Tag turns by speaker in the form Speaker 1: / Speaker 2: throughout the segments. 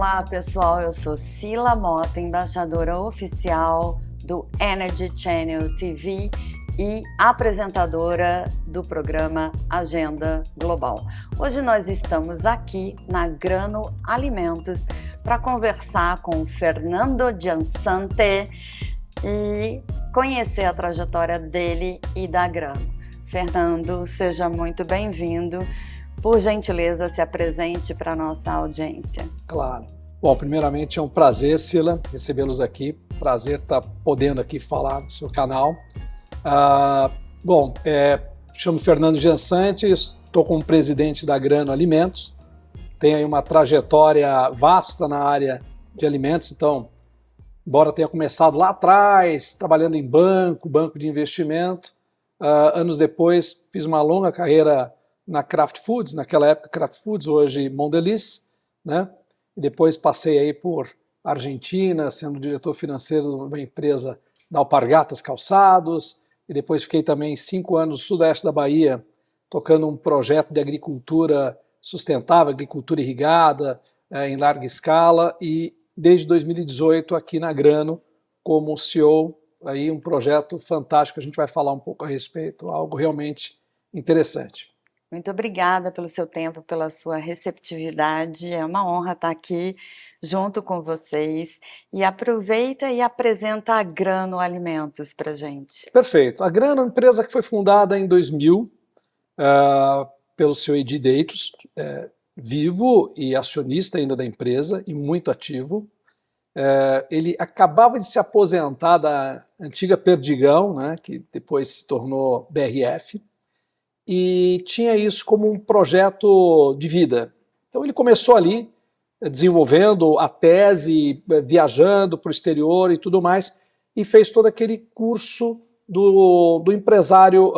Speaker 1: Olá pessoal, eu sou Cila Mota, embaixadora oficial do Energy Channel TV e apresentadora do programa Agenda Global. Hoje nós estamos aqui na Grano Alimentos para conversar com Fernando Giansante e conhecer a trajetória dele e da Grano. Fernando, seja muito bem-vindo. Por gentileza, se apresente para a nossa audiência.
Speaker 2: Claro. Bom, primeiramente é um prazer, Cila, recebê-los aqui. Prazer estar podendo aqui falar do seu canal. Chamo Fernando Giansante, estou como presidente da Grano Alimentos. Tenho aí uma trajetória vasta na área de alimentos, então, embora tenha começado lá atrás, trabalhando em banco de investimento, anos depois fiz uma longa carreira na Kraft Foods, naquela época Kraft Foods, hoje Mondelez, né? E depois passei aí por Argentina, sendo diretor financeiro de uma empresa da Alpargatas Calçados, e depois fiquei também 5 anos no sudeste da Bahia, tocando um projeto de agricultura sustentável, agricultura irrigada, em larga escala, e desde 2018 aqui na Grano, como CEO, aí um projeto fantástico, a gente vai falar um pouco a respeito, algo realmente interessante.
Speaker 1: Muito obrigada pelo seu tempo, pela sua receptividade. É uma honra estar aqui junto com vocês. E aproveita e apresenta a Grano Alimentos para a gente.
Speaker 2: Perfeito. A Grano é uma empresa que foi fundada em 2000 pelo seu Edi Deitos, vivo e acionista ainda da empresa e muito ativo. Ele acabava de se aposentar da antiga Perdigão, né, que depois se tornou BRF. E tinha isso como um projeto de vida. Então ele começou ali, desenvolvendo a tese, viajando para o exterior e tudo mais, e fez todo aquele curso do empresário,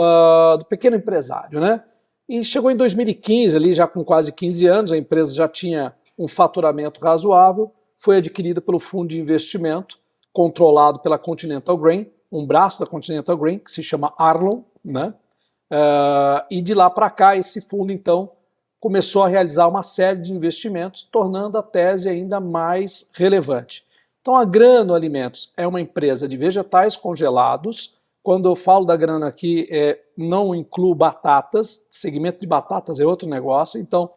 Speaker 2: do pequeno empresário, né? E chegou em 2015, ali já com quase 15 anos, a empresa já tinha um faturamento razoável, foi adquirida pelo fundo de investimento, controlado pela Continental Grain, um braço da Continental Grain, que se chama Arlon, né? E de lá para cá esse fundo então começou a realizar uma série de investimentos, tornando a tese ainda mais relevante. Então a Grano Alimentos é uma empresa de vegetais congelados. Quando eu falo da Grano aqui, não incluo batatas, segmento de batatas é outro negócio, então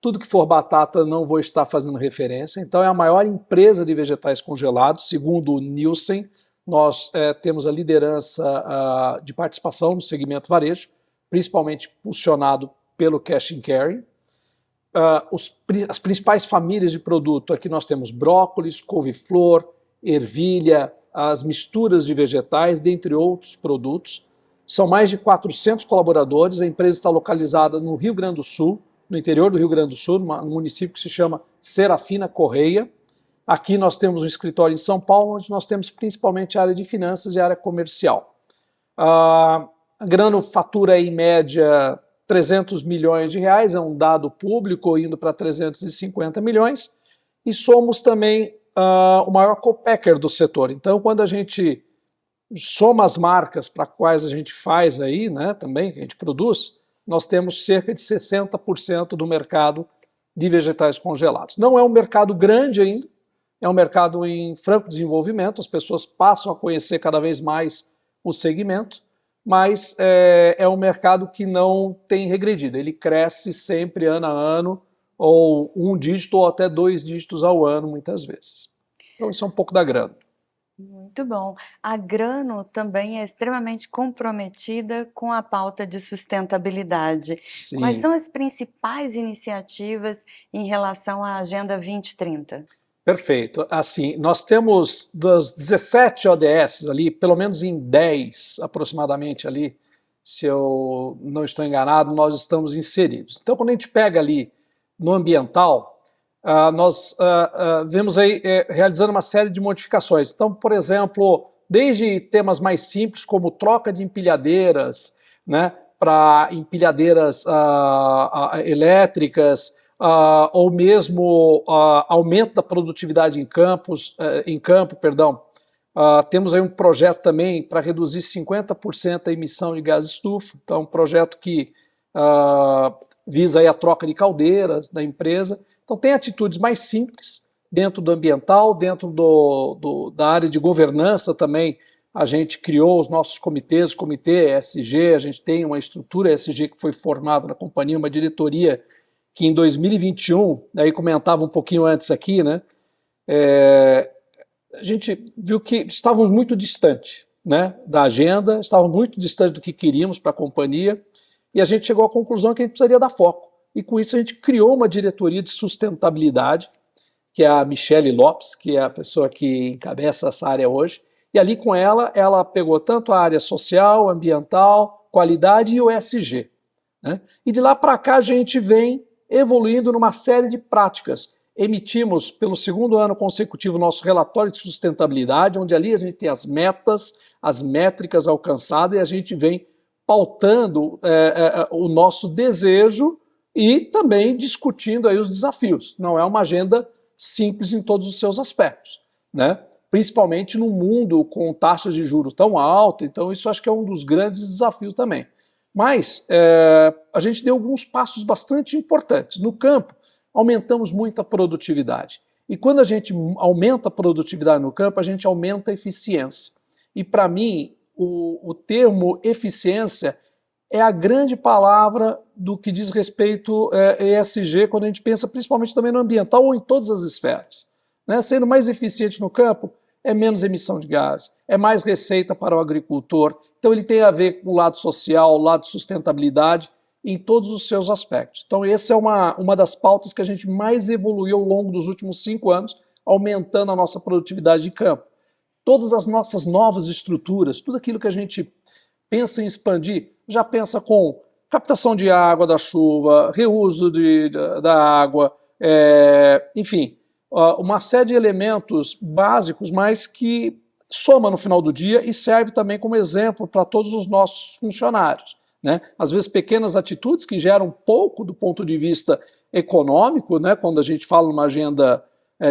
Speaker 2: tudo que for batata não vou estar fazendo referência. Então é a maior empresa de vegetais congelados, segundo o Nielsen. Nós temos a liderança de participação no segmento varejo, principalmente impulsionado pelo cash and carry. As principais famílias de produto, aqui nós temos brócolis, couve-flor, ervilha, as misturas de vegetais, dentre outros produtos. São mais de 400 colaboradores, a empresa está localizada no Rio Grande do Sul, no interior do Rio Grande do Sul, num município que se chama Serafina Correia. Aqui nós temos um escritório em São Paulo, onde nós temos principalmente a área de finanças e a área comercial. A Grano fatura em média 300 milhões de reais, é um dado público, indo para 350 milhões, e somos também o maior co-packer do setor. Então, quando a gente soma as marcas para quais a gente faz aí, né, também, que a gente produz, nós temos cerca de 60% do mercado de vegetais congelados. Não é um mercado grande ainda, é um mercado em franco desenvolvimento, as pessoas passam a conhecer cada vez mais o segmento, mas é um mercado que não tem regredido, ele cresce sempre ano a ano, ou 1 dígito ou até 2 dígitos ao ano, muitas vezes. Então isso é um pouco da Grano.
Speaker 1: Muito bom. A Grano também é extremamente comprometida com a pauta de sustentabilidade.
Speaker 2: Sim.
Speaker 1: Quais são as principais iniciativas em relação à Agenda 2030?
Speaker 2: Perfeito. Assim, nós temos das 17 ODS ali, pelo menos em 10 aproximadamente ali, se eu não estou enganado, nós estamos inseridos. Então, quando a gente pega ali no ambiental, nós vemos aí realizando uma série de modificações. Então, por exemplo, desde temas mais simples como troca de empilhadeiras, né, para empilhadeiras elétricas, ou mesmo aumento da produtividade em campo. Temos aí um projeto também para reduzir 50% a emissão de gás estufa, então um projeto que visa aí a troca de caldeiras da empresa. Então tem atitudes mais simples, dentro do ambiental, dentro da área de governança também. A gente criou os nossos comitês, o comitê ESG, a gente tem uma estrutura ESG que foi formada na companhia, uma diretoria que em 2021, daí comentava um pouquinho antes aqui, né, a gente viu que estávamos muito distantes, né, da agenda, estávamos muito distantes do que queríamos para a companhia, e a gente chegou à conclusão que a gente precisaria dar foco. E com isso a gente criou uma diretoria de sustentabilidade, que é a Michele Lopes, que é a pessoa que encabeça essa área hoje, e ali com ela pegou tanto a área social, ambiental, qualidade e o ESG, né? E de lá para cá a gente vem evoluindo numa série de práticas. Emitimos pelo 2º ano consecutivo nosso relatório de sustentabilidade, onde ali a gente tem as metas, as métricas alcançadas e a gente vem pautando o nosso desejo e também discutindo aí os desafios. Não é uma agenda simples em todos os seus aspectos, né? Principalmente num mundo com taxas de juros tão altas, então isso acho que é um dos grandes desafios também. Mas a gente deu alguns passos bastante importantes. No campo, aumentamos muito a produtividade. E quando a gente aumenta a produtividade no campo, a gente aumenta a eficiência. E para mim, o termo eficiência é a grande palavra do que diz respeito a ESG, quando a gente pensa principalmente também no ambiental ou em todas as esferas, né? Sendo mais eficiente no campo, é menos emissão de gás, é mais receita para o agricultor. Então ele tem a ver com o lado social, o lado de sustentabilidade, em todos os seus aspectos. Então essa é uma das pautas que a gente mais evoluiu ao longo dos últimos 5 anos, aumentando a nossa produtividade de campo. Todas as nossas novas estruturas, tudo aquilo que a gente pensa em expandir, já pensa com captação de água da chuva, reuso da água, enfim, uma série de elementos básicos, mas que soma no final do dia e serve também como exemplo para todos os nossos funcionários, né? Às vezes pequenas atitudes que geram pouco do ponto de vista econômico, né? Quando a gente fala numa agenda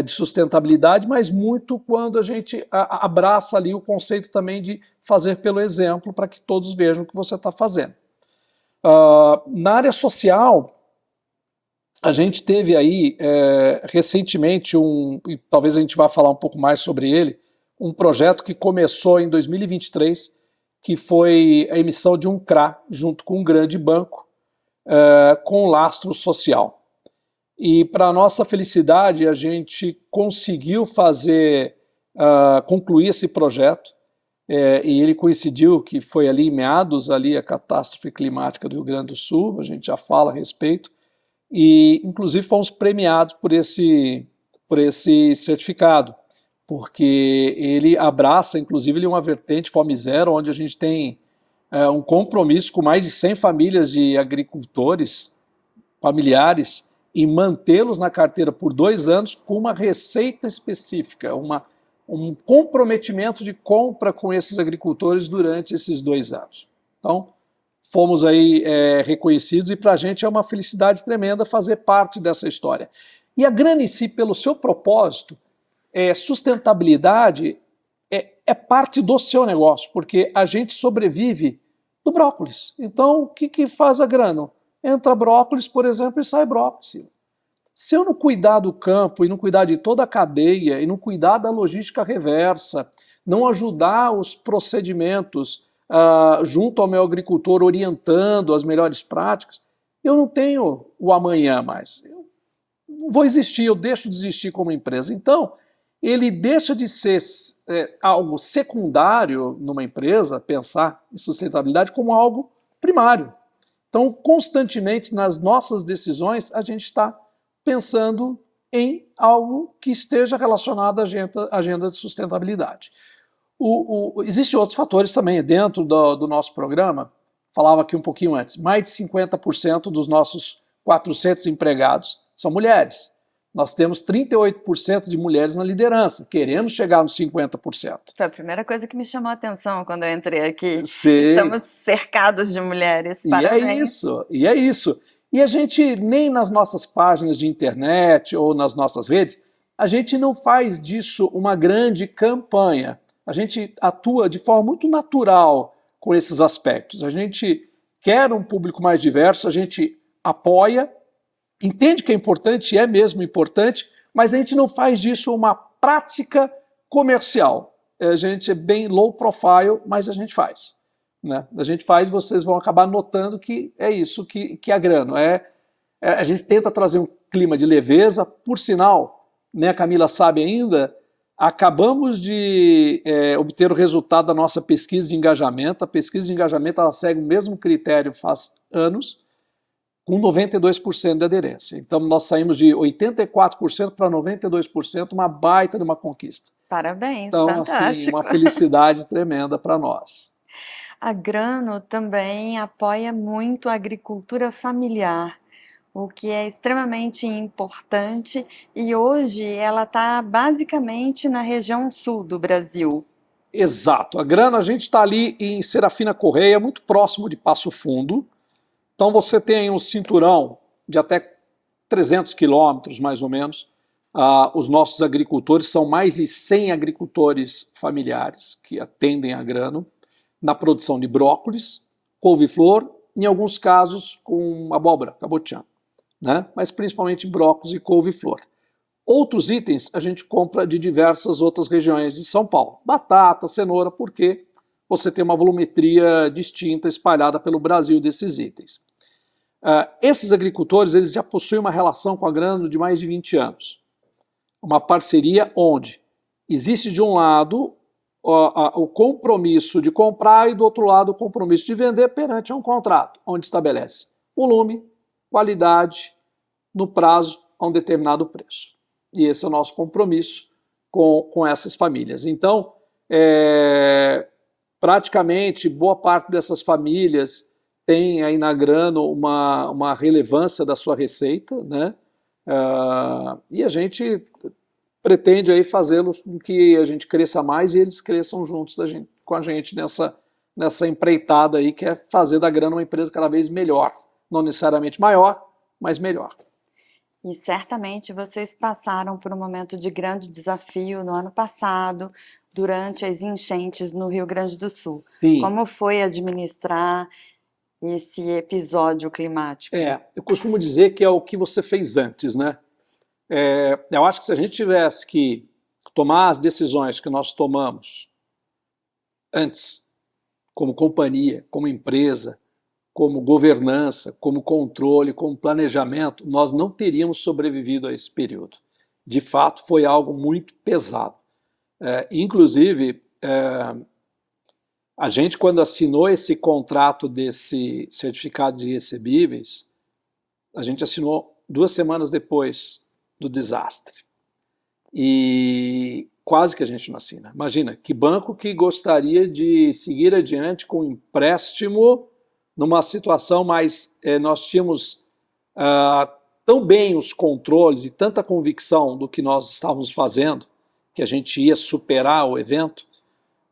Speaker 2: de sustentabilidade, mas muito quando a gente abraça ali o conceito também de fazer pelo exemplo para que todos vejam o que você está fazendo. Na área social, a gente teve aí recentemente e talvez a gente vá falar um pouco mais sobre ele, um projeto que começou em 2023, que foi a emissão de um CRA junto com um grande banco com lastro social. E para nossa felicidade a gente conseguiu concluir esse projeto, e ele coincidiu que foi ali em meados ali a catástrofe climática do Rio Grande do Sul, a gente já fala a respeito, e inclusive fomos premiados por esse certificado, porque ele abraça, inclusive, uma vertente Fome Zero, onde a gente tem um compromisso com mais de 100 famílias de agricultores familiares e mantê-los na carteira por 2 anos com uma receita específica, um comprometimento de compra com esses agricultores durante esses 2 anos. Então, fomos aí reconhecidos e para a gente é uma felicidade tremenda fazer parte dessa história. E a Grana em si, pelo seu propósito, sustentabilidade é parte do seu negócio, porque a gente sobrevive do brócolis. Então, o que faz a Grana? Entra brócolis, por exemplo, e sai brócolis. Se eu não cuidar do campo e não cuidar de toda a cadeia e não cuidar da logística reversa, não ajudar os procedimentos junto ao meu agricultor, orientando as melhores práticas, eu não tenho o amanhã mais. Eu não vou existir, eu deixo de existir como empresa. Então, ele deixa de ser algo secundário numa empresa, pensar em sustentabilidade, como algo primário. Então, constantemente, nas nossas decisões, a gente está pensando em algo que esteja relacionado à agenda de sustentabilidade. Existem outros fatores também dentro do nosso programa, falava aqui um pouquinho antes, mais de 50% dos nossos 400 empregados são mulheres. Nós temos 38% de mulheres na liderança, queremos chegar nos 50%.
Speaker 1: Foi a primeira coisa que me chamou a atenção quando eu entrei aqui.
Speaker 2: Sim.
Speaker 1: Estamos cercados de mulheres, parabéns.
Speaker 2: E é isso. E a gente, nem nas nossas páginas de internet ou nas nossas redes, a gente não faz disso uma grande campanha. A gente atua de forma muito natural com esses aspectos. A gente quer um público mais diverso, a gente apoia, entende que é importante, é mesmo importante, mas a gente não faz disso uma prática comercial. A gente é bem low profile, mas a gente faz. Né? A gente faz, vocês vão acabar notando que é isso que a Grano. A gente tenta trazer um clima de leveza, por sinal, né, a Camila sabe ainda, acabamos de obter o resultado da nossa pesquisa de engajamento. A pesquisa de engajamento ela segue o mesmo critério faz anos, com 92% de aderência. Então nós saímos de 84% para 92%, uma baita de uma conquista.
Speaker 1: Parabéns,
Speaker 2: então,
Speaker 1: fantástico.
Speaker 2: Assim, uma felicidade tremenda para nós.
Speaker 1: A Grano também apoia muito a agricultura familiar, o que é extremamente importante, e hoje ela está basicamente na região sul do Brasil.
Speaker 2: Exato. A Grano, a gente está ali em Serafina Correia, muito próximo de Passo Fundo. Então você tem aí um cinturão de até 300 quilômetros, mais ou menos. Os nossos agricultores, são mais de 100 agricultores familiares que atendem a Grano na produção de brócolis, couve-flor, em alguns casos com abóbora, cabotiã, né? Mas principalmente brócolis e couve-flor. Outros itens a gente compra de diversas outras regiões de São Paulo. Batata, cenoura, porque você tem uma volumetria distinta espalhada pelo Brasil desses itens. Esses agricultores eles já possuem uma relação com a Grano de mais de 20 anos. Uma parceria onde existe de um lado o compromisso de comprar e do outro lado o compromisso de vender perante um contrato, onde estabelece volume, qualidade, no prazo a um determinado preço. E esse é o nosso compromisso com essas famílias. Então, praticamente boa parte dessas famílias tem aí na Grano uma relevância da sua receita, né? E a gente pretende aí fazê-los com que a gente cresça mais e eles cresçam juntos com a gente nessa empreitada aí, que é fazer da Grano uma empresa cada vez melhor. Não necessariamente maior, mas melhor.
Speaker 1: E certamente vocês passaram por um momento de grande desafio no ano passado, durante as enchentes no Rio Grande do Sul.
Speaker 2: Sim.
Speaker 1: Como foi administrar esse episódio climático?
Speaker 2: Eu costumo dizer que é o que você fez antes, né? Eu acho que se a gente tivesse que tomar as decisões que nós tomamos antes, como companhia, como empresa, como governança, como controle, como planejamento, nós não teríamos sobrevivido a esse período. De fato, foi algo muito pesado. Inclusive, a gente, quando assinou esse contrato desse certificado de recebíveis, a gente assinou 2 semanas depois do desastre. E quase que a gente não assina. Imagina, que banco que gostaria de seguir adiante com um empréstimo numa situação mais... nós tínhamos tão bem os controles e tanta convicção do que nós estávamos fazendo, que a gente ia superar o evento,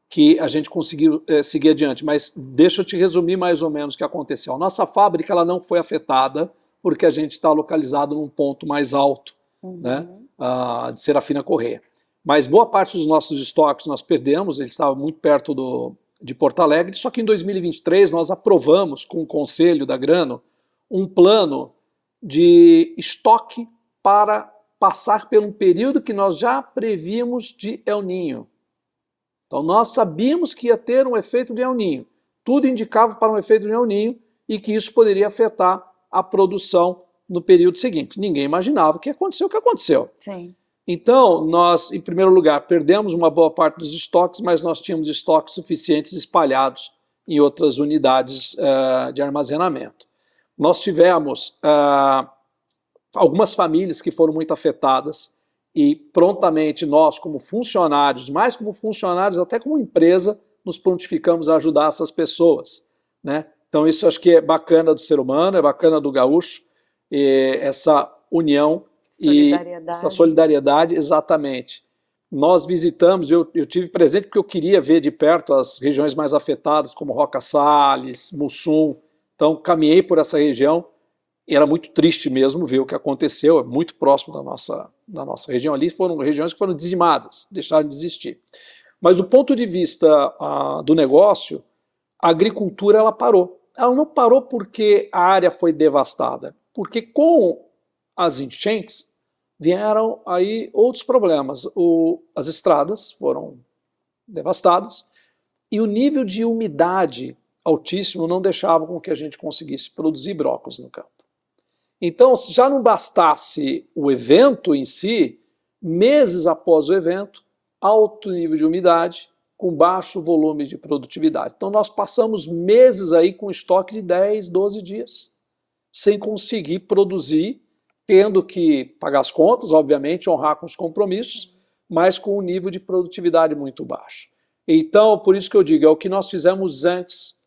Speaker 2: que a gente conseguiu seguir adiante. Mas deixa eu te resumir mais ou menos o que aconteceu. A nossa fábrica ela não foi afetada porque a gente está localizado num ponto mais alto, né, de Serafina Correia. Mas boa parte dos nossos estoques nós perdemos, ele estava muito perto de Porto Alegre, só que em 2023 nós aprovamos com o Conselho da Grano um plano de estoque para passar por um período que nós já prevíamos de El Niño. Então nós sabíamos que ia ter um efeito de El Niño. Tudo indicava para um efeito de El Niño e que isso poderia afetar a produção no período seguinte. Ninguém imaginava que aconteceu o que aconteceu.
Speaker 1: Sim.
Speaker 2: Então, nós, em primeiro lugar, perdemos uma boa parte dos estoques, mas nós tínhamos estoques suficientes espalhados em outras unidades de armazenamento. Nós tivemos algumas famílias que foram muito afetadas e prontamente nós, como funcionários, mais como funcionários, até como empresa, nos prontificamos a ajudar essas pessoas, né? Então isso acho que é bacana do ser humano, é bacana do gaúcho, essa união e essa solidariedade, exatamente. Nós visitamos, eu tive presente porque eu queria ver de perto as regiões mais afetadas, como Roca Salles, Mussum. Então caminhei por essa região e era muito triste mesmo ver o que aconteceu, é muito próximo da nossa região ali, foram regiões que foram dizimadas, deixaram de existir. Mas do ponto de vista do negócio, a agricultura ela parou. Ela não parou porque a área foi devastada, porque com as enchentes, vieram aí outros problemas. As estradas foram devastadas e o nível de umidade altíssimo não deixava com que a gente conseguisse produzir brócolis no campo. Então, se já não bastasse o evento em si, meses após o evento, alto nível de umidade, com baixo volume de produtividade. Então, nós passamos meses aí com estoque de 10, 12 dias, sem conseguir produzir, tendo que pagar as contas, obviamente, honrar com os compromissos, mas com um nível de produtividade muito baixo. Então, por isso que eu digo, o que nós fizemos antes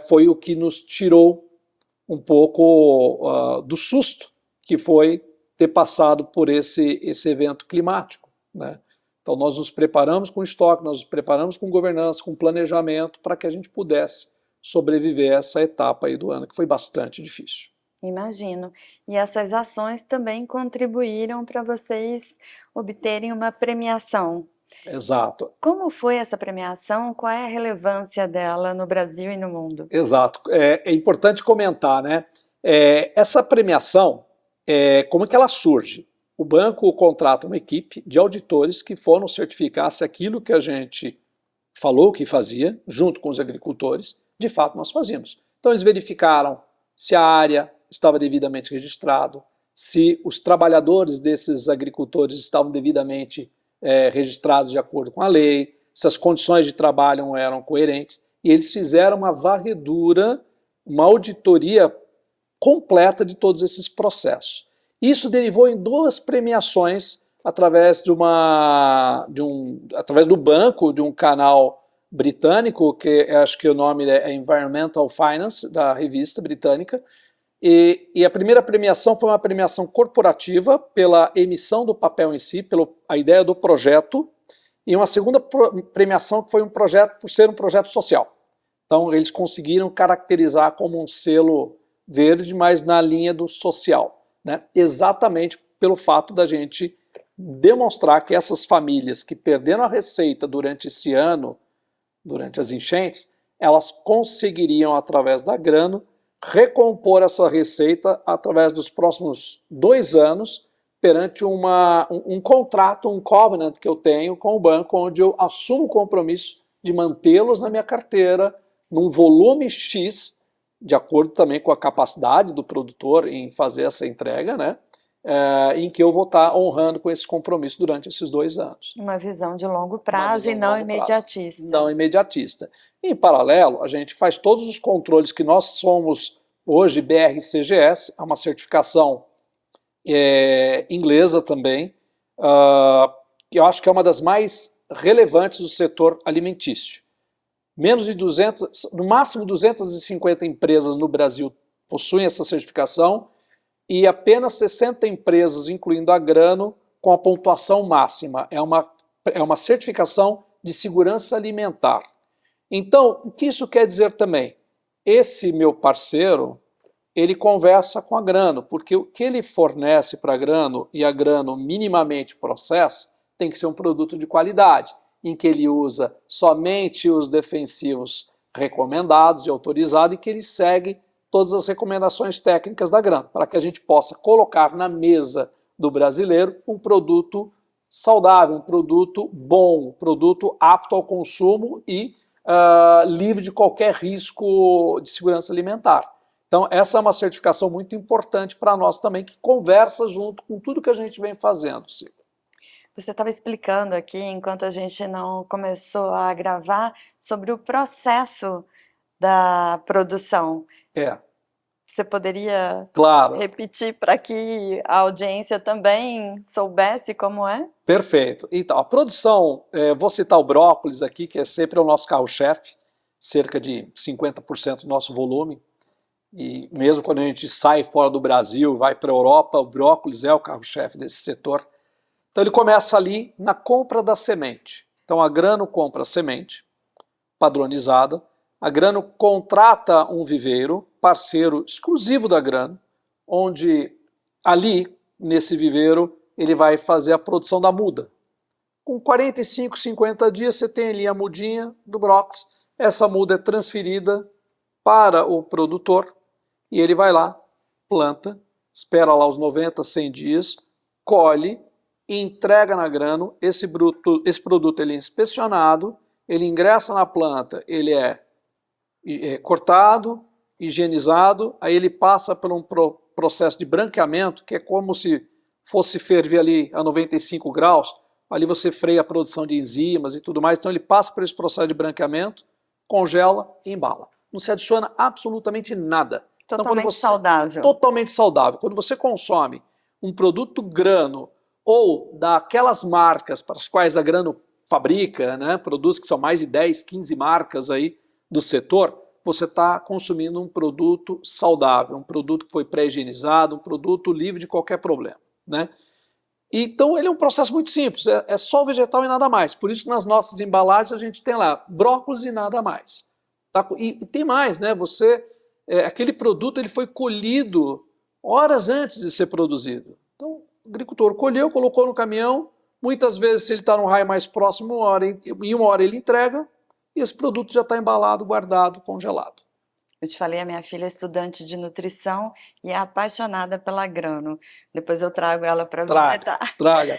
Speaker 2: foi o que nos tirou um pouco do susto que foi ter passado por esse evento climático, né? Então nós nos preparamos com estoque, nós nos preparamos com governança, com planejamento, para que a gente pudesse sobreviver a essa etapa aí do ano, que foi bastante difícil.
Speaker 1: Imagino. E essas ações também contribuíram para vocês obterem uma premiação.
Speaker 2: Exato.
Speaker 1: Como foi essa premiação? Qual é a relevância dela no Brasil e no mundo?
Speaker 2: Exato. É importante comentar, né? Essa premiação, como é que ela surge? O banco contrata uma equipe de auditores que foram certificar se aquilo que a gente falou que fazia, junto com os agricultores, de fato nós fazíamos. Então eles verificaram se a área estava devidamente registrado, se os trabalhadores desses agricultores estavam devidamente registrados de acordo com a lei, se as condições de trabalho eram coerentes, e eles fizeram uma varredura, uma auditoria completa de todos esses processos. Isso derivou em 2 premiações através através do banco, de um canal britânico, que acho que o nome é Environmental Finance, da revista britânica, e a primeira premiação foi uma premiação corporativa pela emissão do papel em si, pela a ideia do projeto, e uma segunda premiação que foi um projeto por ser um projeto social. Então eles conseguiram caracterizar como um selo verde, mas na linha do social, né? Exatamente pelo fato da gente demonstrar que essas famílias que perderam a receita durante esse ano, durante as enchentes, elas conseguiriam, através da Grano, recompor essa receita através dos próximos 2 anos perante um contrato, um covenant que eu tenho com o banco, onde eu assumo o compromisso de mantê-los na minha carteira num volume X, de acordo também com a capacidade do produtor em fazer essa entrega, né? Em que eu vou estar honrando com esse compromisso durante esses 2 anos.
Speaker 1: Uma visão de longo prazo e não imediatista.
Speaker 2: Não imediatista. Em paralelo, a gente faz todos os controles que nós somos hoje BRCGS, é uma certificação inglesa também, que eu acho que é uma das mais relevantes do setor alimentício. Menos de 200, no máximo 250 empresas no Brasil possuem essa certificação e apenas 60 empresas, incluindo a Grano, com a pontuação máxima. É uma certificação de segurança alimentar. Então, o que isso quer dizer também? Esse meu parceiro, ele conversa com a Grano, porque o que ele fornece para a Grano e a Grano minimamente processa tem que ser um produto de qualidade, em que ele usa somente os defensivos recomendados e autorizados e que ele segue todas as recomendações técnicas da Grano, para que a gente possa colocar na mesa do brasileiro um produto saudável, um produto bom, um produto apto ao consumo e livre de qualquer risco de segurança alimentar. Então essa é uma certificação muito importante para nós também, que conversa junto com tudo que a gente vem fazendo, Cida.
Speaker 1: Você estava explicando aqui, enquanto a gente não começou a gravar, sobre o processo da produção. Você poderia repetir para que a audiência também soubesse como é?
Speaker 2: Perfeito. Então, a produção, vou citar o brócolis aqui, que é sempre o nosso carro-chefe, cerca de 50% do nosso volume. E mesmo quando a gente sai fora do Brasil, vai para a Europa, o brócolis é o carro-chefe desse setor. Então ele começa ali na compra da semente. Então a Grano compra a semente padronizada, a Grano contrata um viveiro, parceiro exclusivo da Grano, onde ali, nesse viveiro, ele vai fazer a produção da muda. Com 45, 50 dias você tem ali a mudinha do brócolis, essa muda é transferida para o produtor e ele vai lá, planta, espera lá os 90, 100 dias, colhe e entrega na Grano. Esse produto ele é inspecionado, ele ingressa na planta, ele é cortado, higienizado, aí ele passa por um processo de branqueamento, que é como se fosse ferver ali a 95 graus, ali você freia a produção de enzimas e tudo mais, então ele passa por esse processo de branqueamento, congela e embala. Não se adiciona absolutamente nada.
Speaker 1: Totalmente saudável.
Speaker 2: Totalmente saudável. Quando você consome um produto Grano ou daquelas marcas para as quais a Grano fabrica, né, produtos que são mais de 10, 15 marcas aí do setor, você está consumindo um produto saudável, um produto que foi pré-higienizado, um produto livre de qualquer problema, né? Então ele é um processo muito simples, é só vegetal e nada mais. Por isso nas nossas embalagens a gente tem lá brócolis e nada mais. Tá? E tem mais, né? Aquele produto ele foi colhido horas antes de ser produzido. Então o agricultor colheu, colocou no caminhão, muitas vezes se ele está num raio mais próximo, em uma hora ele entrega, e esse produto já está embalado, guardado, congelado.
Speaker 1: Eu te falei, a minha filha é estudante de nutrição e é apaixonada pela Grano. Depois eu trago ela para visitar.
Speaker 2: Traga.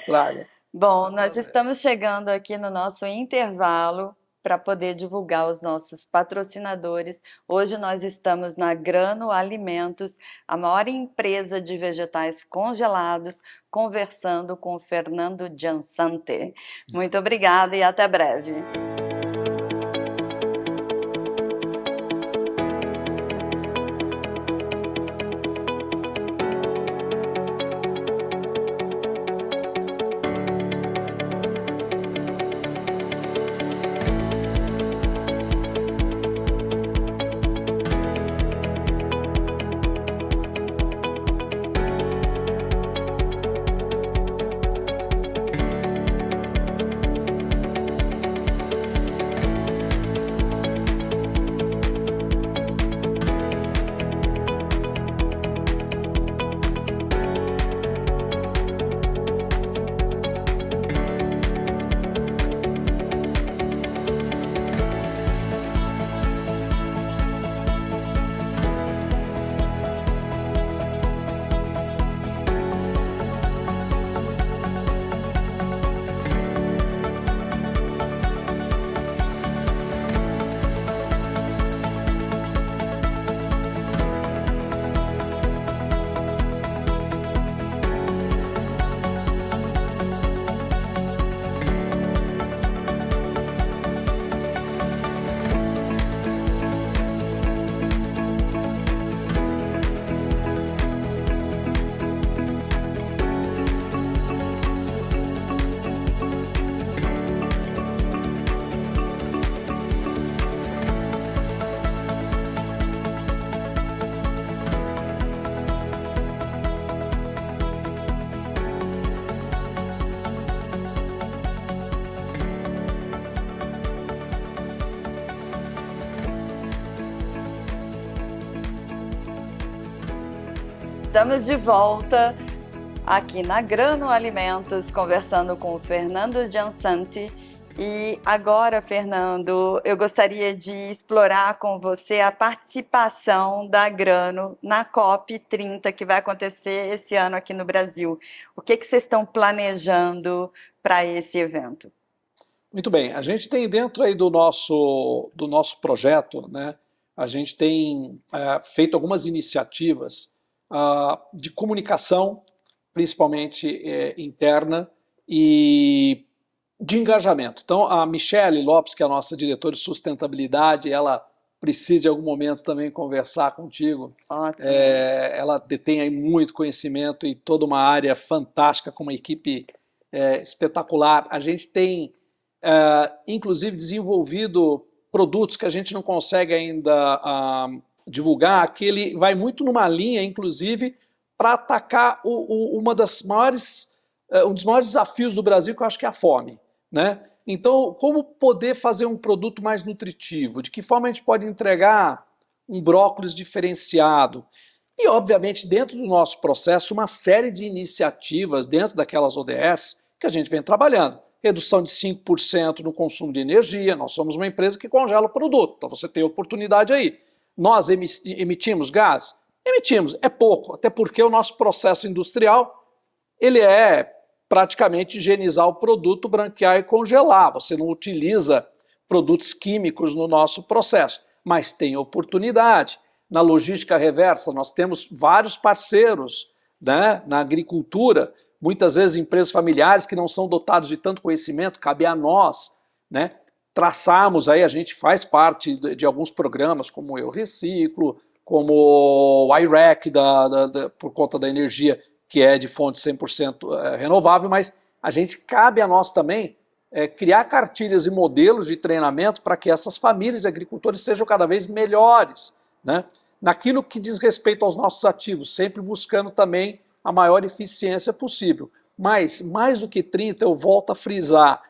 Speaker 1: Bom, nós estamos chegando aqui no nosso intervalo para poder divulgar os nossos patrocinadores. Hoje nós estamos na Grano Alimentos, a maior empresa de vegetais congelados, conversando com o Fernando Giansante. Muito obrigada e até breve. Estamos de volta aqui na Grano Alimentos, conversando com o Fernando Giansante. E agora, Fernando, eu gostaria de explorar com você a participação da Grano na COP30, que vai acontecer esse ano aqui no Brasil. O que vocês estão planejando para esse evento?
Speaker 2: Muito bem, a gente tem dentro aí do nosso projeto, né, a gente tem feito algumas iniciativas de comunicação, principalmente interna, e de engajamento. Então, a Michele Lopes, que é a nossa diretora de sustentabilidade, ela precisa de algum momento também conversar contigo.
Speaker 1: Ótimo.
Speaker 2: Ela detém aí muito conhecimento e toda uma área fantástica, com uma equipe espetacular. A gente tem, inclusive, desenvolvido produtos que a gente não consegue ainda divulgar, que ele vai muito numa linha, inclusive, para atacar um dos maiores desafios do Brasil, que eu acho que é a fome, né? Então, como poder fazer um produto mais nutritivo? De que forma a gente pode entregar um brócolis diferenciado? E, obviamente, dentro do nosso processo, uma série de iniciativas dentro daquelas ODS que a gente vem trabalhando. Redução de 5% no consumo de energia. Nós somos uma empresa que congela o produto, então você tem oportunidade aí. Nós emitimos gás? Emitimos, é pouco, até porque o nosso processo industrial ele é praticamente higienizar o produto, branquear e congelar. Você não utiliza produtos químicos no nosso processo, mas tem oportunidade. Na logística reversa, nós temos vários parceiros, né, na agricultura, muitas vezes empresas familiares que não são dotados de tanto conhecimento, cabe a nós, né, traçarmos aí, a gente faz parte de alguns programas, como o Eu Reciclo, como o IREC, por conta da energia que é de fonte 100% renovável, mas a gente, cabe a nós também criar cartilhas e modelos de treinamento para que essas famílias de agricultores sejam cada vez melhores, né? Naquilo que diz respeito aos nossos ativos, sempre buscando também a maior eficiência possível. Mas, mais do que 30, eu volto a frisar,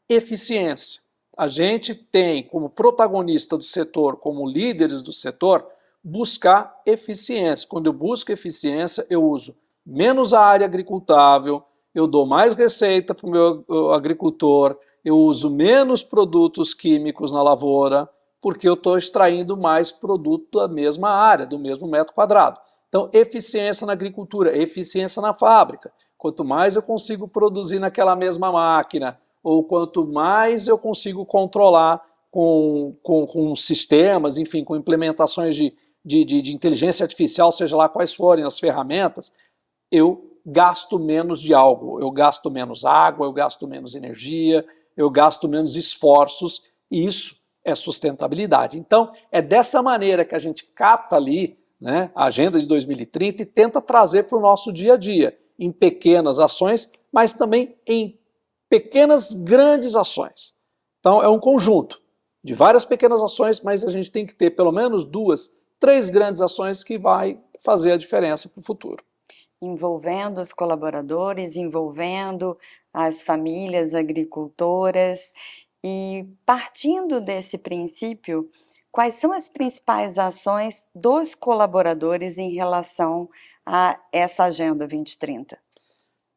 Speaker 2: eficiência. A gente tem como protagonista do setor, como líderes do setor, buscar eficiência. Quando eu busco eficiência, eu uso menos área agricultável, eu dou mais receita para o meu agricultor, eu uso menos produtos químicos na lavoura, porque eu estou extraindo mais produto da mesma área, do mesmo metro quadrado. Então, eficiência na agricultura, eficiência na fábrica. Quanto mais eu consigo produzir naquela mesma máquina, ou quanto mais eu consigo controlar com sistemas, enfim, com implementações de inteligência artificial, seja lá quais forem as ferramentas, eu gasto menos de algo, eu gasto menos água, eu gasto menos energia, eu gasto menos esforços, e isso é sustentabilidade. Então, é dessa maneira que a gente capta ali, né, a Agenda de 2030 e tenta trazer para o nosso dia a dia, em pequenas ações, mas também em pequenas grandes ações. Então, é um conjunto de várias pequenas ações, mas a gente tem que ter pelo menos 2, 3 grandes ações que vai fazer a diferença para o futuro.
Speaker 1: Envolvendo os colaboradores, envolvendo as famílias agricultoras. E partindo desse princípio, quais são as principais ações dos colaboradores em relação a essa Agenda 2030?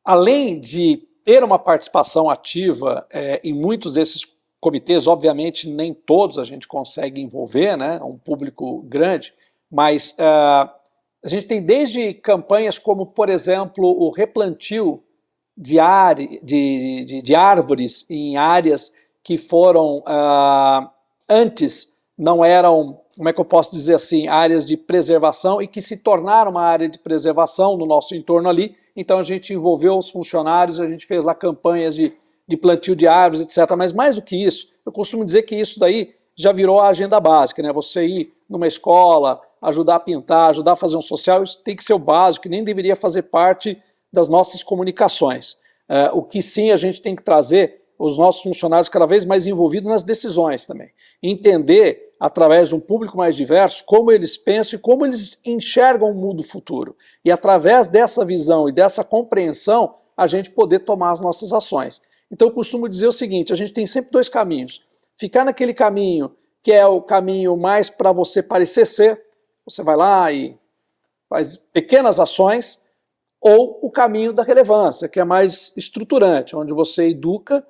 Speaker 2: Além de ter uma participação ativa em muitos desses comitês, obviamente nem todos a gente consegue envolver, né, um público grande, mas a gente tem desde campanhas como, por exemplo, o replantio de árvores em áreas que foram, antes não eram, como é que eu posso dizer assim, áreas de preservação e que se tornaram uma área de preservação no nosso entorno ali. Então a gente envolveu os funcionários, a gente fez lá campanhas de plantio de árvores, etc. Mas mais do que isso, eu costumo dizer que isso daí já virou a agenda básica, né? Você ir numa escola, ajudar a pintar, ajudar a fazer um social, isso tem que ser o básico, nem deveria fazer parte das nossas comunicações. O que sim a gente tem que trazer os nossos funcionários cada vez mais envolvidos nas decisões também. Entender, através de um público mais diverso, como eles pensam e como eles enxergam o mundo futuro. E através dessa visão e dessa compreensão, a gente poder tomar as nossas ações. Então eu costumo dizer o seguinte, a gente tem sempre 2 caminhos. Ficar naquele caminho que é o caminho mais para você parecer ser, você vai lá e faz pequenas ações, ou o caminho da relevância, que é mais estruturante, onde você educa,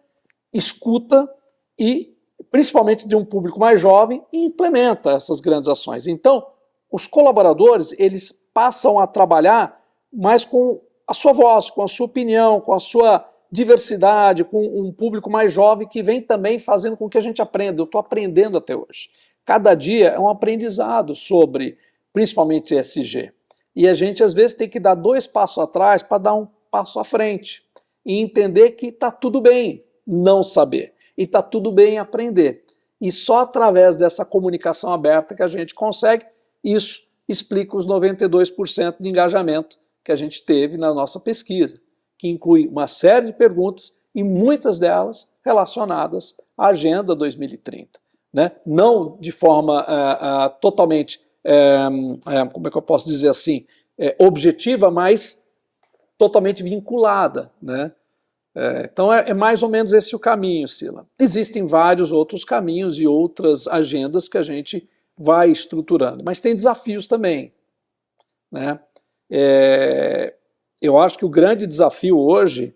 Speaker 2: escuta e, principalmente de um público mais jovem, e implementa essas grandes ações. Então, os colaboradores, eles passam a trabalhar mais com a sua voz, com a sua opinião, com a sua diversidade, com um público mais jovem que vem também fazendo com que a gente aprenda. Eu estou aprendendo até hoje. Cada dia é um aprendizado sobre, principalmente, ESG. E a gente, às vezes, tem que dar 2 passos atrás para dar um passo à frente. E entender que está tudo bem não saber. E está tudo bem aprender. E só através dessa comunicação aberta que a gente consegue, isso explica os 92% de engajamento que a gente teve na nossa pesquisa, que inclui uma série de perguntas e muitas delas relacionadas à Agenda 2030. Né? Não de forma totalmente, como é que eu posso dizer assim, objetiva, mas totalmente vinculada. Né? Então é mais ou menos esse o caminho, Sila. Existem vários outros caminhos e outras agendas que a gente vai estruturando, mas tem desafios também. Né? Eu acho que o grande desafio hoje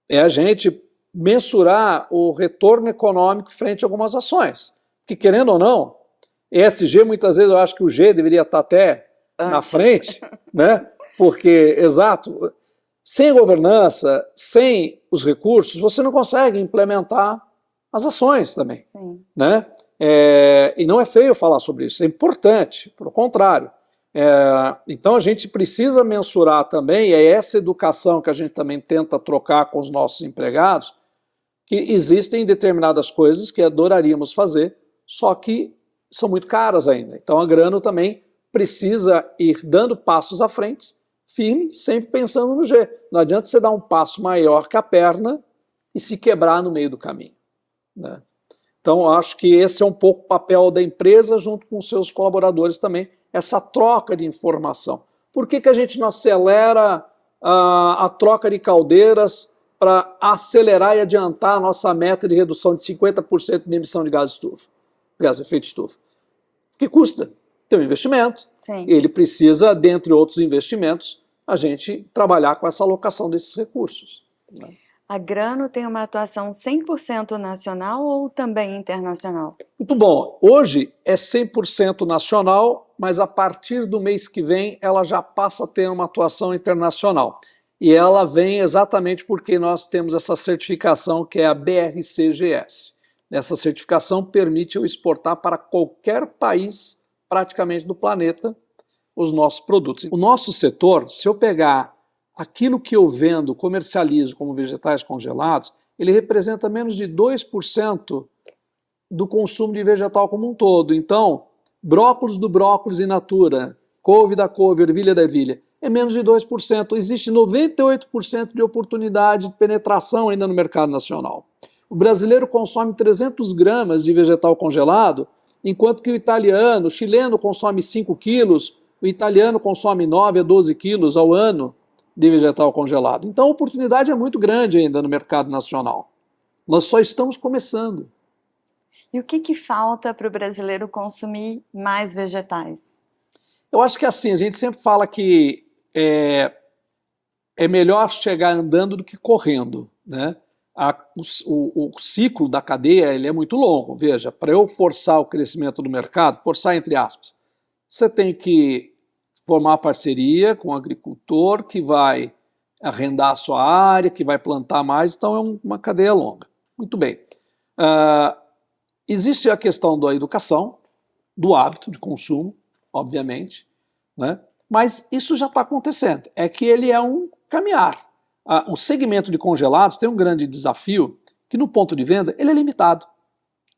Speaker 2: é a gente mensurar o retorno econômico frente a algumas ações. Porque, querendo ou não, ESG, muitas vezes eu acho que o G deveria estar até na frente, né? Porque, exato, Sem a governança, sem os recursos, você não consegue implementar as ações também.
Speaker 1: Sim.
Speaker 2: Né? E não é feio falar sobre isso, é importante, pelo contrário. Então a gente precisa mensurar também, e é essa educação que a gente também tenta trocar com os nossos empregados, que existem determinadas coisas que adoraríamos fazer, só que são muito caras ainda. Então a Grano também precisa ir dando passos à frente, firme, sempre pensando no G. Não adianta você dar um passo maior que a perna e se quebrar no meio do caminho. Né? Então acho que esse é um pouco o papel da empresa junto com os seus colaboradores também, essa troca de informação. Por que a gente não acelera a troca de caldeiras para acelerar e adiantar a nossa meta de redução de 50% de emissão de gás de efeito estufa? Que custa? Tem um investimento.
Speaker 1: Sim.
Speaker 2: Ele precisa, dentre outros investimentos, a gente trabalhar com essa alocação desses recursos. Né?
Speaker 1: A Grano tem uma atuação 100% nacional ou também internacional?
Speaker 2: Muito bom. Hoje é 100% nacional, mas a partir do mês que vem ela já passa a ter uma atuação internacional. E ela vem exatamente porque nós temos essa certificação que é a BRCGS. Essa certificação permite eu exportar para qualquer país praticamente do planeta os nossos produtos. O nosso setor, se eu pegar aquilo que eu vendo, comercializo como vegetais congelados, ele representa menos de 2% do consumo de vegetal como um todo. Então, brócolis do brócolis in natura, couve da couve, ervilha da ervilha, é menos de 2%. Existe 98% de oportunidade de penetração ainda no mercado nacional. O brasileiro consome 300 gramas de vegetal congelado, enquanto que o italiano, o chileno consome 5 quilos, o italiano consome 9 a 12 quilos ao ano de vegetal congelado. Então a oportunidade é muito grande ainda no mercado nacional. Nós só estamos começando.
Speaker 1: E o que falta para o brasileiro consumir mais vegetais?
Speaker 2: Eu acho que assim, a gente sempre fala que é melhor chegar andando do que correndo, né? O ciclo da cadeia ele é muito longo. Veja, para eu forçar o crescimento do mercado, forçar entre aspas, você tem que formar parceria com o agricultor que vai arrendar a sua área, que vai plantar mais, então é uma cadeia longa. Muito bem. Existe a questão da educação, do hábito de consumo, obviamente, né? Mas isso já está acontecendo. É que ele é um caminhar. O segmento de congelados tem um grande desafio que no ponto de venda ele é limitado.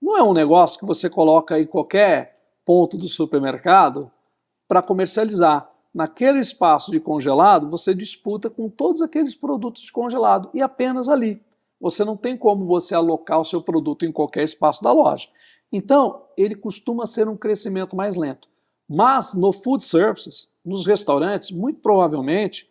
Speaker 2: Não é um negócio que você coloca em qualquer ponto do supermercado para comercializar. Naquele espaço de congelado, você disputa com todos aqueles produtos de congelado e apenas ali. Você não tem como você alocar o seu produto em qualquer espaço da loja. Então, ele costuma ser um crescimento mais lento. Mas no food services, nos restaurantes, muito provavelmente,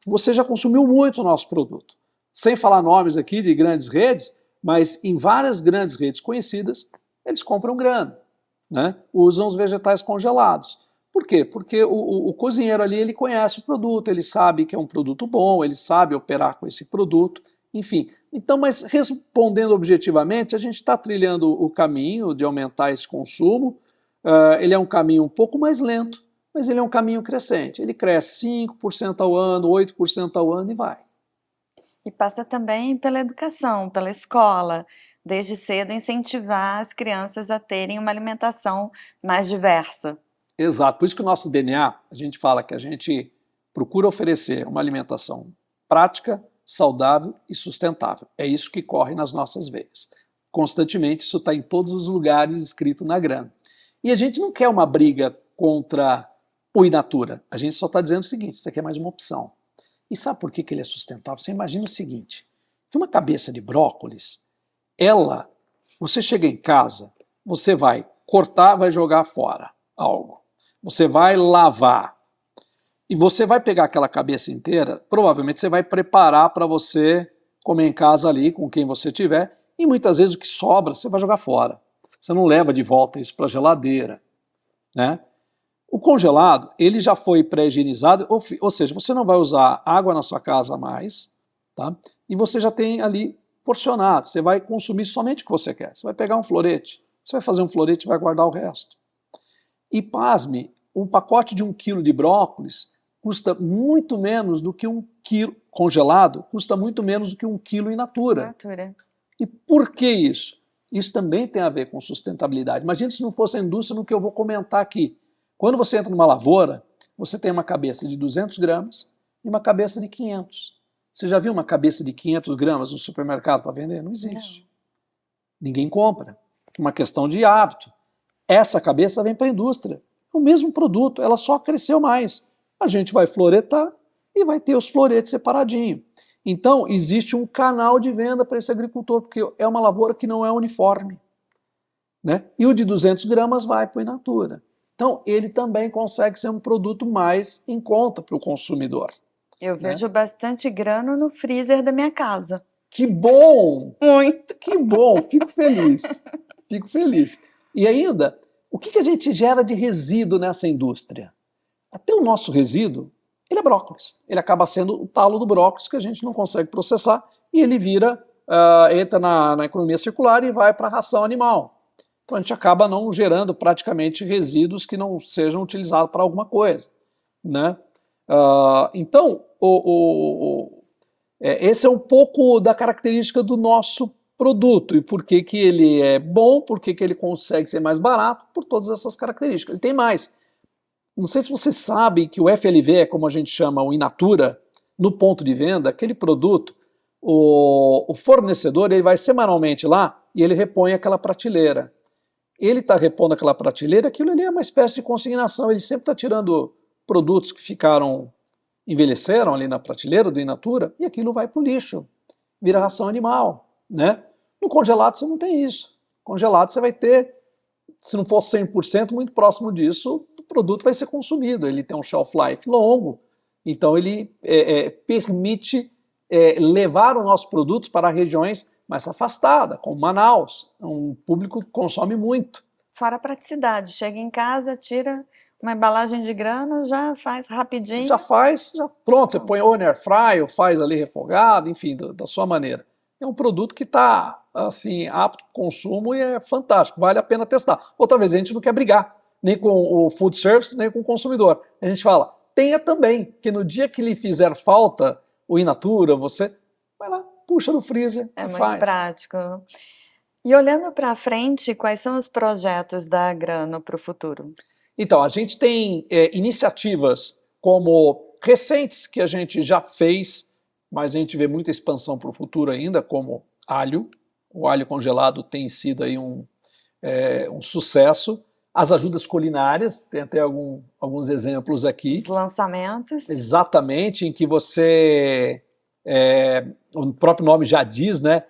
Speaker 2: você já consumiu muito o nosso produto. Sem falar nomes aqui de grandes redes, mas em várias grandes redes conhecidas, eles compram grano, né? Usam os vegetais congelados. Por quê? Porque o cozinheiro ali ele conhece o produto, ele sabe que é um produto bom, ele sabe operar com esse produto, enfim. Então, mas respondendo objetivamente, a gente está trilhando o caminho de aumentar esse consumo. Ele é um caminho um pouco mais lento, mas ele é um caminho crescente. Ele cresce 5% ao ano, 8% ao ano e vai.
Speaker 1: E passa também pela educação, pela escola, desde cedo incentivar as crianças a terem uma alimentação mais diversa.
Speaker 2: Exato, por isso que o nosso DNA, a gente fala que a gente procura oferecer uma alimentação prática, saudável e sustentável. É isso que corre nas nossas veias. Constantemente, isso está em todos os lugares escrito na Grano. E a gente não quer uma briga contra o in natura. A gente só está dizendo o seguinte, isso aqui é mais uma opção. E sabe por que ele é sustentável? Você imagina o seguinte, que uma cabeça de brócolis, você chega em casa, você vai cortar, vai jogar fora algo. Você vai lavar. E você vai pegar aquela cabeça inteira, provavelmente você vai preparar para você comer em casa ali com quem você tiver, e muitas vezes o que sobra você vai jogar fora. Você não leva de volta isso para a geladeira, né? O congelado, ele já foi pré-higienizado, ou seja, você não vai usar água na sua casa mais, tá? E você já tem ali porcionado, você vai consumir somente o que você quer. Você vai pegar um florete, você vai fazer um florete e vai guardar o resto. E pasme, um pacote de 1 quilo de brócolis custa muito menos do que 1 quilo congelado, custa muito menos do que 1 quilo in natura. E por que isso? Isso também tem a ver com sustentabilidade. Imagina se não fosse a indústria no que eu vou comentar aqui. Quando você entra numa lavoura, você tem uma cabeça de 200 gramas e uma cabeça de 500. Você já viu uma cabeça de 500 gramas no supermercado para vender? Não existe. Não. Ninguém compra. É uma questão de hábito. Essa cabeça vem para a indústria. É o mesmo produto, ela só cresceu mais. A gente vai floretar e vai ter os floretes separadinho. Então, existe um canal de venda para esse agricultor, porque é uma lavoura que não é uniforme. Né? E o de 200 gramas vai para o in natura. Então, ele também consegue ser um produto mais em conta para o consumidor.
Speaker 1: Eu vejo bastante grano no freezer da minha casa.
Speaker 2: Que bom!
Speaker 1: Muito!
Speaker 2: Que bom! Fico feliz. Fico feliz. E ainda, o que a gente gera de resíduo nessa indústria? Até o nosso resíduo, ele é brócolis. Ele acaba sendo o talo do brócolis que a gente não consegue processar e ele vira, entra na economia circular e vai para a ração animal. Então a gente acaba não gerando praticamente resíduos que não sejam utilizados para alguma coisa. Né? Então, esse é um pouco da característica do nosso produto e por que ele é bom, por que ele consegue ser mais barato, por todas essas características. Ele tem mais. Não sei se você sabe que o FLV é como a gente chama o in natura, no ponto de venda, aquele produto, o fornecedor ele vai semanalmente lá e ele repõe aquela prateleira. Ele está repondo aquela prateleira, aquilo ali é uma espécie de consignação, ele sempre está tirando produtos que envelheceram ali na prateleira do in natura e aquilo vai para o lixo, vira ração animal. Né? No congelado você não tem isso. Congelado você vai ter, se não for 100%, muito próximo disso, o produto vai ser consumido. Ele tem um shelf life longo, então ele permite levar os nossos produtos para regiões mais afastadas, como Manaus. É um público que consome muito.
Speaker 1: Fora a praticidade, chega em casa, tira uma embalagem de grano, já faz rapidinho.
Speaker 2: Já faz, pronto, você põe ou no air fry, ou faz ali refogado, enfim, da sua maneira. É um produto que está assim, apto para consumo e é fantástico, vale a pena testar. Outra vez, a gente não quer brigar, nem com o food service, nem com o consumidor. A gente fala, tenha também, que no dia que lhe fizer falta o in natura, você vai lá, puxa no freezer e faz.
Speaker 1: É muito prático. E olhando para frente, quais são os projetos da Grano para o futuro?
Speaker 2: Então, a gente tem iniciativas como recentes que a gente já fez, mas a gente vê muita expansão para o futuro ainda, como alho. O alho congelado tem sido aí um sucesso. As ajudas culinárias, tem até alguns exemplos aqui.
Speaker 1: Os lançamentos.
Speaker 2: Exatamente, em que você, o próprio nome já diz, né?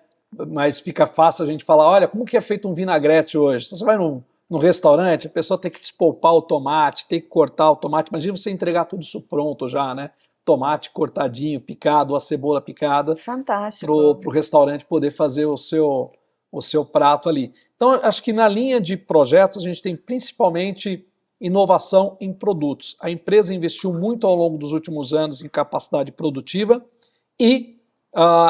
Speaker 2: Mas fica fácil a gente falar, olha, como que é feito um vinagrete hoje? Você vai no restaurante, a pessoa tem que despolpar o tomate, tem que cortar o tomate. Imagina você entregar tudo isso pronto já, né? Tomate cortadinho, picado, a cebola picada.
Speaker 1: Fantástico.
Speaker 2: Para o restaurante poder fazer o seu prato ali. Então, acho que na linha de projetos a gente tem principalmente inovação em produtos. A empresa investiu muito ao longo dos últimos anos em capacidade produtiva e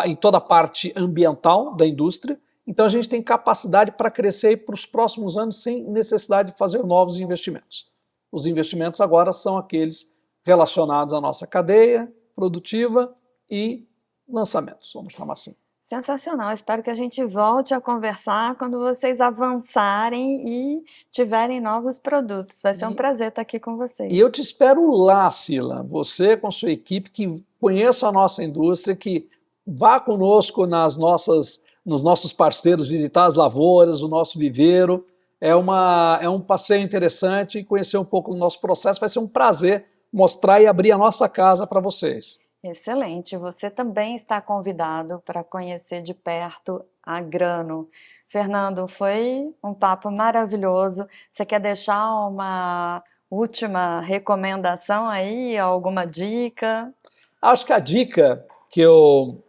Speaker 2: em toda a parte ambiental da indústria. Então, a gente tem capacidade para crescer para os próximos anos sem necessidade de fazer novos investimentos. Os investimentos agora são aqueles relacionados à nossa cadeia produtiva e lançamentos, vamos chamar assim.
Speaker 1: Sensacional, espero que a gente volte a conversar quando vocês avançarem e tiverem novos produtos. Vai ser um prazer estar aqui com vocês.
Speaker 2: E eu te espero lá, Sila, você com sua equipe que conheça a nossa indústria, que vá conosco nos nossos parceiros, visitar as lavouras, o nosso viveiro. É um passeio interessante, conhecer um pouco do nosso processo, vai ser um prazer mostrar e abrir a nossa casa para vocês.
Speaker 1: Excelente, você também está convidado para conhecer de perto a Grano. Fernando, foi um papo maravilhoso. Você quer deixar uma última recomendação aí, alguma dica?
Speaker 2: Acho que a dica que eu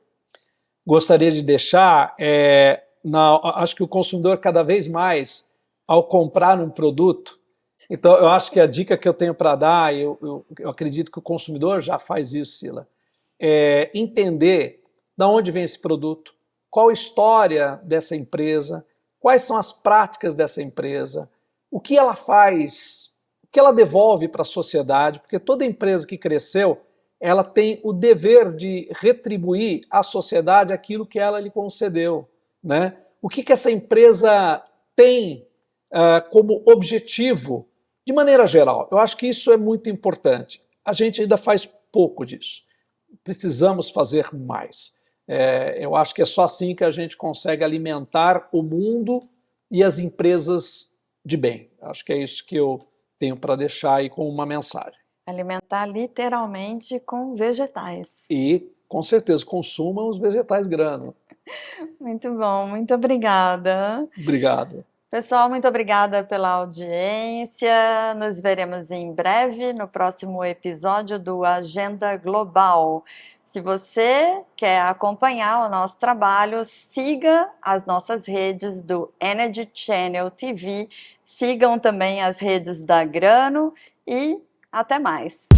Speaker 2: gostaria de deixar acho que o consumidor cada vez mais, ao comprar um produto, então eu acho que a dica que eu tenho para dar, eu acredito que o consumidor já faz isso, Sila, é entender de onde vem esse produto, qual a história dessa empresa, quais são as práticas dessa empresa, o que ela faz que ela devolve para a sociedade, porque toda empresa que cresceu, ela tem o dever de retribuir à sociedade aquilo que ela lhe concedeu, né? O que essa empresa tem como objetivo, de maneira geral? Eu acho que isso é muito importante. A gente ainda faz pouco disso. Precisamos fazer mais. Eu acho que é só assim que a gente consegue alimentar o mundo e as empresas de bem. Acho que é isso que eu tenho para deixar aí como uma mensagem.
Speaker 1: Alimentar literalmente com vegetais.
Speaker 2: E, com certeza, consumam os vegetais grano.
Speaker 1: Muito bom, muito obrigada.
Speaker 2: Obrigado.
Speaker 1: Pessoal, muito obrigada pela audiência. Nos veremos em breve no próximo episódio do Agenda Global. Se você quer acompanhar o nosso trabalho, siga as nossas redes do Energy Channel TV, sigam também as redes da Grano e até mais.